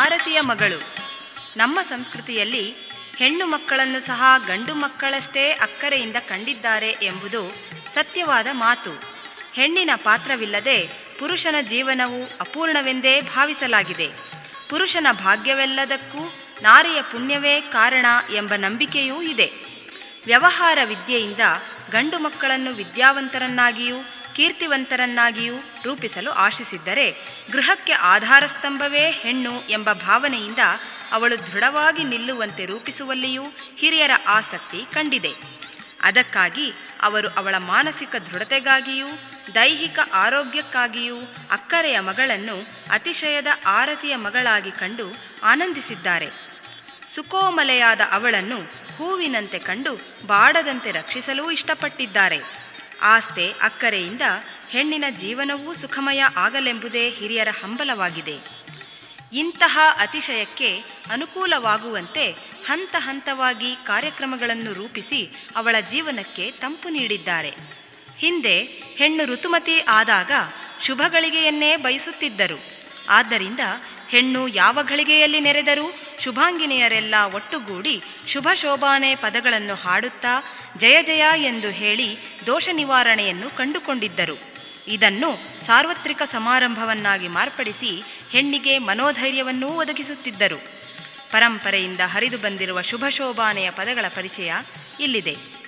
ಆರತಿಯ ಮಗಳು. ನಮ್ಮ ಸಂಸ್ಕೃತಿಯಲ್ಲಿ ಹೆಣ್ಣು ಮಕ್ಕಳನ್ನು ಸಹ ಗಂಡು ಮಕ್ಕಳಷ್ಟೇ ಅಕ್ಕರೆಯಿಂದ ಕಂಡಿದ್ದಾರೆ ಎಂಬುದು ಸತ್ಯವಾದ ಮಾತು. ಹೆಣ್ಣಿನ ಪಾತ್ರವಿಲ್ಲದೆ ಪುರುಷನ ಜೀವನವು ಅಪೂರ್ಣವೆಂದೇ ಭಾವಿಸಲಾಗಿದೆ. ಪುರುಷನ ಭಾಗ್ಯವೆಲ್ಲದಕ್ಕೂ ನಾರಿಯ ಪುಣ್ಯವೇ ಕಾರಣ ಎಂಬ ನಂಬಿಕೆಯೂ ಇದೆ. ವ್ಯವಹಾರ ವಿದ್ಯೆಯಿಂದ ಗಂಡು ಮಕ್ಕಳನ್ನು ವಿದ್ಯಾವಂತರನ್ನಾಗಿಯೂ ಕೀರ್ತಿವಂತರನ್ನಾಗಿಯೂ ರೂಪಿಸಲು ಆಶಿಸಿದ್ದರೆ, ಗೃಹಕ್ಕೆ ಆಧಾರಸ್ತಂಭವೇ ಹೆಣ್ಣು ಎಂಬ ಭಾವನೆಯಿಂದ ಅವಳು ದೃಢವಾಗಿ ನಿಲ್ಲುವಂತೆ ರೂಪಿಸುವಲ್ಲಿಯೂ ಹಿರಿಯರ ಆಸಕ್ತಿ ಕಂಡಿದೆ. ಅದಕ್ಕಾಗಿ ಅವರು ಅವಳ ಮಾನಸಿಕ ದೃಢತೆಗಾಗಿಯೂ ದೈಹಿಕ ಆರೋಗ್ಯಕ್ಕಾಗಿಯೂ ಅಕ್ಕರೆಯ ಮಗಳನ್ನು ಅತಿಶಯದ ಆರತಿಯ ಮಗಳಾಗಿ ಕಂಡು ಆನಂದಿಸಿದ್ದಾರೆ. ಸುಕೋಮಲೆಯಾದ ಅವಳನ್ನು ಹೂವಿನಂತೆ ಕಂಡು ಬಾಡದಂತೆ ರಕ್ಷಿಸಲೂ ಇಷ್ಟಪಟ್ಟಿದ್ದಾರೆ. ಆಸ್ತೆ ಅಕ್ಕರೆಯಿಂದ ಹೆಣ್ಣಿನ ಜೀವನವೂ ಸುಖಮಯ ಆಗಲೆಂಬುದೇ ಹಿರಿಯರ ಹಂಬಲವಾಗಿದೆ. ಇಂತಹ ಅತಿಶಯಕ್ಕೆ ಅನುಕೂಲವಾಗುವಂತೆ ಹಂತ ಹಂತವಾಗಿ ಕಾರ್ಯಕ್ರಮಗಳನ್ನು ರೂಪಿಸಿ ಅವಳ ಜೀವನಕ್ಕೆ ತಂಪು ನೀಡಿದ್ದಾರೆ. ಹಿಂದೆ ಹೆಣ್ಣು ಋತುಮತಿ ಆದಾಗ ಶುಭ ಗಳಿಗೆಯನ್ನೇ ಬಯಸುತ್ತಿದ್ದರು. ಆದ್ದರಿಂದ ಹೆಣ್ಣು ಯಾವ ಗಳಿಗೆಯಲ್ಲಿ ನೆರೆದರೂ ಶುಭಾಂಗಿನಿಯರೆಲ್ಲ ಒಟ್ಟುಗೂಡಿ ಶುಭ ಶೋಭಾನೆ ಪದಗಳನ್ನು ಹಾಡುತ್ತಾ ಜಯ ಜಯ ಎಂದು ಹೇಳಿ ದೋಷ ನಿವಾರಣೆಯನ್ನು ಕಂಡುಕೊಂಡಿದ್ದರು. ಇದನ್ನು ಸಾರ್ವತ್ರಿಕ ಸಮಾರಂಭವನ್ನಾಗಿ ಮಾರ್ಪಡಿಸಿ ಹೆಣ್ಣಿಗೆ ಮನೋಧೈರ್ಯವನ್ನೂ ಒದಗಿಸುತ್ತಿದ್ದರು. ಪರಂಪರೆಯಿಂದ ಹರಿದು ಬಂದಿರುವ ಶುಭ ಶೋಭಾನೆಯ ಪದಗಳ ಪರಿಚಯ ಇಲ್ಲಿದೆ.